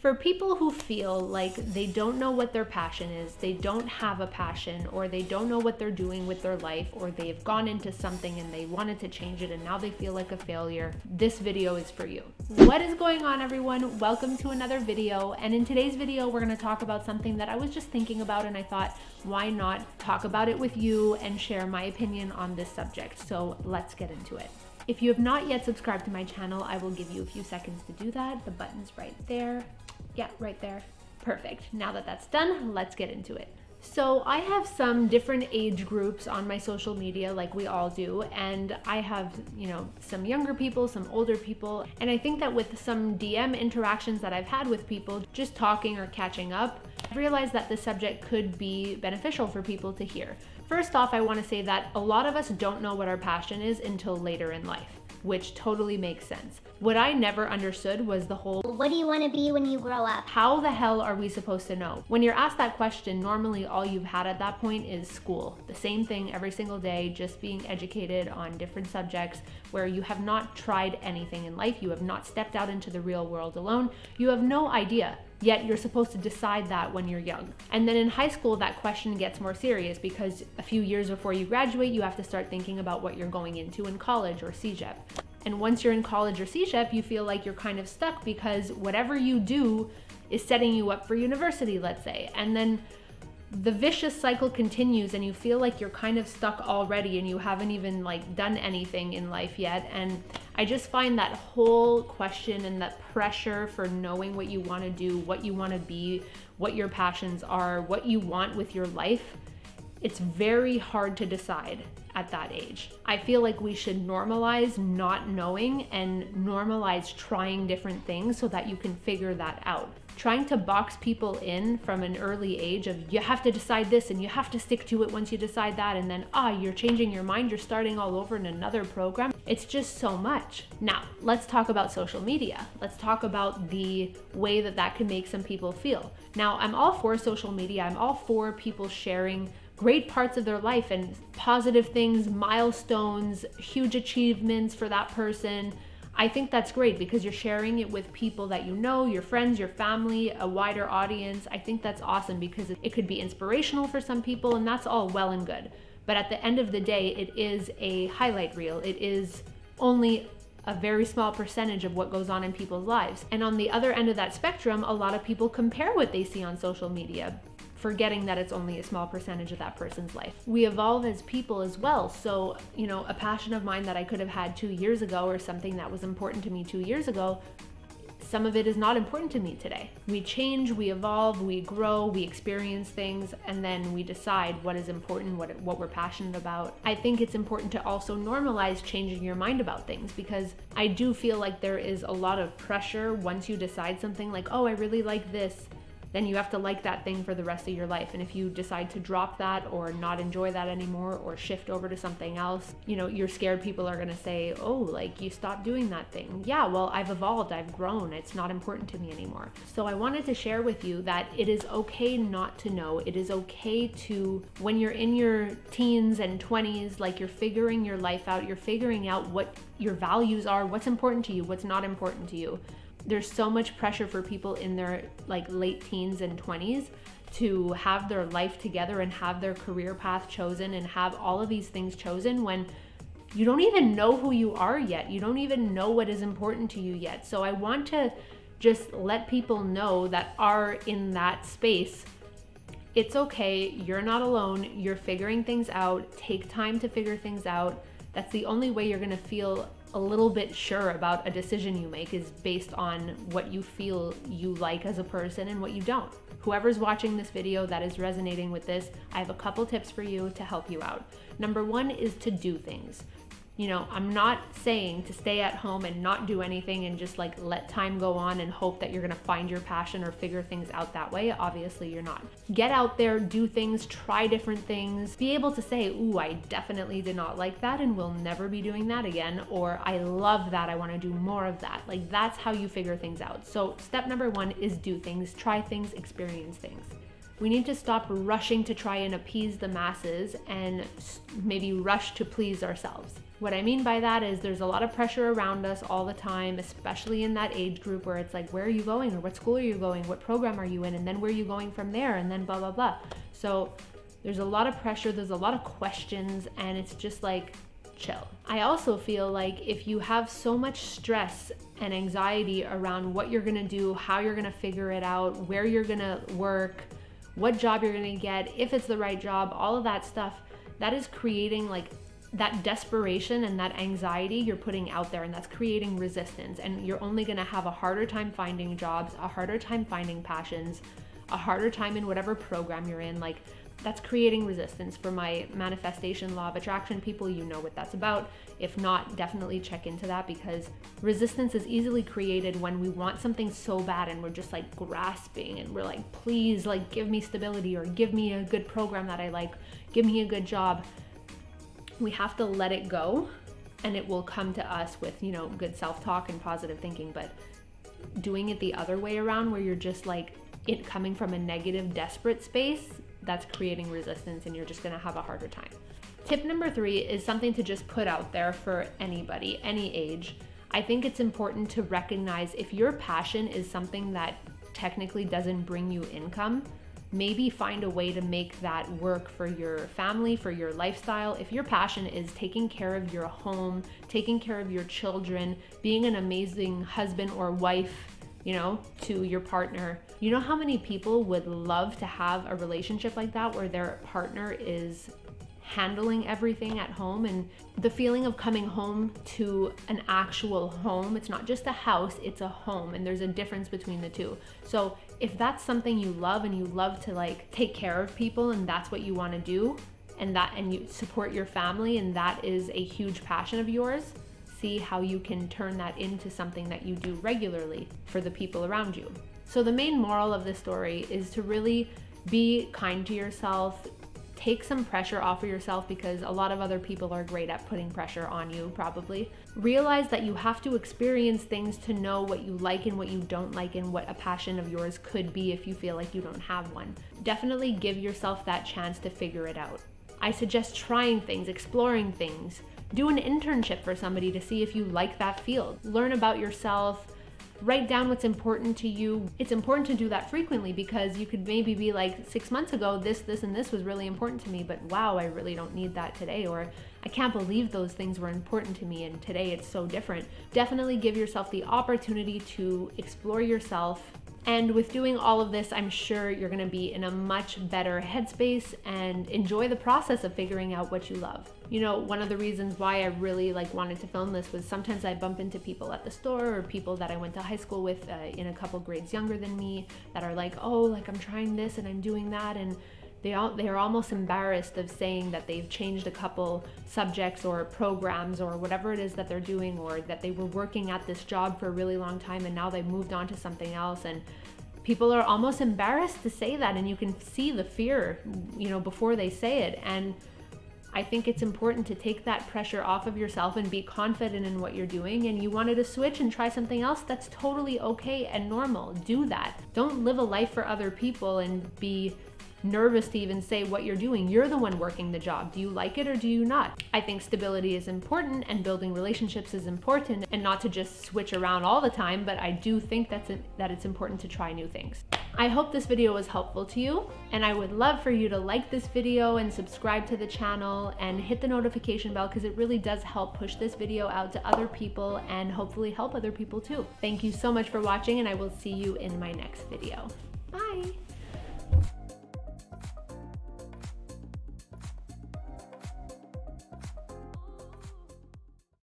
For people who feel like they don't know what their passion is, they don't have a passion, or they don't know what they're doing with their life, or they've gone into something and they wanted to change it and now they feel like a failure, this video is for you. What is going on, everyone? Welcome to another video. And in today's video, we're going to talk about something that I was just thinking about, and I thought, why not talk about it with you and share my opinion on this subject? So let's get into it. If you have not yet subscribed to my channel, I will give you a few seconds to do that. The button's right there. Yeah, right there. Perfect. Now that that's done, let's get into it. So I have some different age groups on my social media, like we all do, and I have, some younger people, some older people, and I think that with some DM interactions that I've had with people, just talking or catching up, I realized that the subject could be beneficial for people to hear. First off, I want to say that a lot of us don't know what our passion is until later in life, which totally makes sense. What I never understood was the whole, what do you want to be when you grow up? How the hell are we supposed to know? When you're asked that question, normally all you've had at that point is school. The same thing every single day, just being educated on different subjects where you have not tried anything in life. You have not stepped out into the real world alone. You have no idea. Yet you're supposed to decide that when you're young. And then in high school, that question gets more serious because a few years before you graduate, you have to start thinking about what you're going into in college or CEGEP. And once you're in college or CEGEP, you feel like you're kind of stuck because whatever you do is setting you up for university, let's say. And then the vicious cycle continues and you feel like you're kind of stuck already and you haven't even done anything in life yet. And I just find that whole question and that pressure for knowing what you want to do, what you want to be, what your passions are, what you want with your life, it's very hard to decide at that age. I feel like we should normalize not knowing and normalize trying different things so that you can figure that out. Trying to box people in from an early age of you have to decide this and you have to stick to it once you decide that, and then you're changing your mind, you're starting all over in another program. It's just so much. Now, let's talk about social media. Let's talk about the way that can make some people feel. Now, I'm all for social media. I'm all for people sharing great parts of their life and positive things, milestones, huge achievements for that person. I think that's great because you're sharing it with people that you know, your friends, your family, a wider audience. I think that's awesome because it could be inspirational for some people, and that's all well and good. But at the end of the day, it is a highlight reel. It is only a very small percentage of what goes on in people's lives. And on the other end of that spectrum, a lot of people compare what they see on social media, forgetting that it's only a small percentage of that person's life. We evolve as people as well. So, a passion of mine that I could have had 2 years ago or something that was important to me 2 years ago, some of it is not important to me today. We change, we evolve, we grow, we experience things, and then we decide what is important, what we're passionate about. I think it's important to also normalize changing your mind about things because I do feel like there is a lot of pressure once you decide something like, oh, I really like this, then you have to like that thing for the rest of your life. And if you decide to drop that or not enjoy that anymore or shift over to something else, you're scared people are gonna say, oh, you stopped doing that thing. Yeah, well, I've evolved, I've grown, it's not important to me anymore. So I wanted to share with you that it is okay not to know. It is okay to, when you're in your teens and 20s, you're figuring your life out, you're figuring out what your values are, what's important to you, what's not important to you. There's so much pressure for people in their late teens and 20s to have their life together and have their career path chosen and have all of these things chosen when you don't even know who you are yet. You don't even know what is important to you yet. So I want to just let people know that are in that space. It's okay. You're not alone. You're figuring things out. Take time to figure things out. That's the only way you're going to feel a little bit sure about a decision you make is based on what you feel you like as a person and what you don't. Whoever's watching this video that is resonating with this, I have a couple tips for you to help you out. Number one is to do things. I'm not saying to stay at home and not do anything and just let time go on and hope that you're gonna find your passion or figure things out that way. Obviously you're not. Get out there, do things, try different things, be able to say, ooh, I definitely did not like that and will never be doing that again, or I love that, I wanna do more of that. That's how you figure things out. So step number one is do things, try things, experience things. We need to stop rushing to try and appease the masses and maybe rush to please ourselves. What I mean by that is there's a lot of pressure around us all the time, especially in that age group where it's like, where are you going, or what school are you going, what program are you in, and then where are you going from there, and then blah, blah, blah. So there's a lot of pressure, there's a lot of questions, and it's just like, chill. I also feel like if you have so much stress and anxiety around what you're gonna do, how you're gonna figure it out, where you're gonna work, what job you're gonna get, if it's the right job, all of that stuff, that is creating like that desperation and that anxiety you're putting out there, and that's creating resistance, and you're only gonna have a harder time finding jobs, a harder time finding passions, a harder time in whatever program you're in. Like, that's creating resistance. For my manifestation law of attraction people, you know what that's about. If not, definitely check into that, because resistance is easily created when we want something so bad and we're just like grasping and we're like, please, like, give me stability, or give me a good program that I like, give me a good job. We have to let it go, and it will come to us with, you know, good self-talk and positive thinking. But doing it the other way around, where you're just like it coming from a negative, desperate space, that's creating resistance, and you're just gonna have a harder time. Tip number 3 is something to just put out there for anybody, any age. I think it's important to recognize if your passion is something that technically doesn't bring you income, maybe find a way to make that work for your family, for your lifestyle. If your passion is taking care of your home, taking care of your children, being an amazing husband or wife, you know, to your partner, you know how many people would love to have a relationship like that, where their partner is handling everything at home, and the feeling of coming home to an actual home. It's not just a house, it's a home, and there's a difference between the two. So if that's something you love, and you love to like take care of people, and that's what you want to do, and you support your family, and that is a huge passion of yours, see how you can turn that into something that you do regularly for the people around you. So the main moral of this story is to really be kind to yourself. Take some pressure off of yourself, because a lot of other people are great at putting pressure on you, probably. Realize that you have to experience things to know what you like and what you don't like, and what a passion of yours could be if you feel like you don't have one. Definitely give yourself that chance to figure it out. I suggest trying things, exploring things. Do an internship for somebody to see if you like that field. Learn about yourself. Write down what's important to you. It's important to do that frequently, because you could maybe be like, 6 months ago, this, and this was really important to me, but wow, I really don't need that today. Or I can't believe those things were important to me, and today it's so different. Definitely give yourself the opportunity to explore yourself. And with doing all of this, I'm sure you're gonna be in a much better headspace and enjoy the process of figuring out what you love. You know, one of the reasons why I really wanted to film this was sometimes I bump into people at the store, or people that I went to high school with in a couple grades younger than me, that are like, oh, like I'm trying this and I'm doing that, and they are almost embarrassed of saying that they've changed a couple subjects or programs or whatever it is that they're doing, or that they were working at this job for a really long time and now they've moved on to something else. And people are almost embarrassed to say that, and you can see the fear, you know, before they say it. And I think it's important to take that pressure off of yourself and be confident in what you're doing. And you wanted to switch and try something else, that's totally okay and normal. Do that. Don't live a life for other people and be nervous to even say what you're doing. You're the one working the job. Do you like it or do you not? I think stability is important, and building relationships is important, and not to just switch around all the time, but I do think that it's important to try new things. I hope this video was helpful to you, and I would love for you to like this video and subscribe to the channel and hit the notification bell, because it really does help push this video out to other people and hopefully help other people too. Thank you so much for watching, and I will see you in my next video. Bye!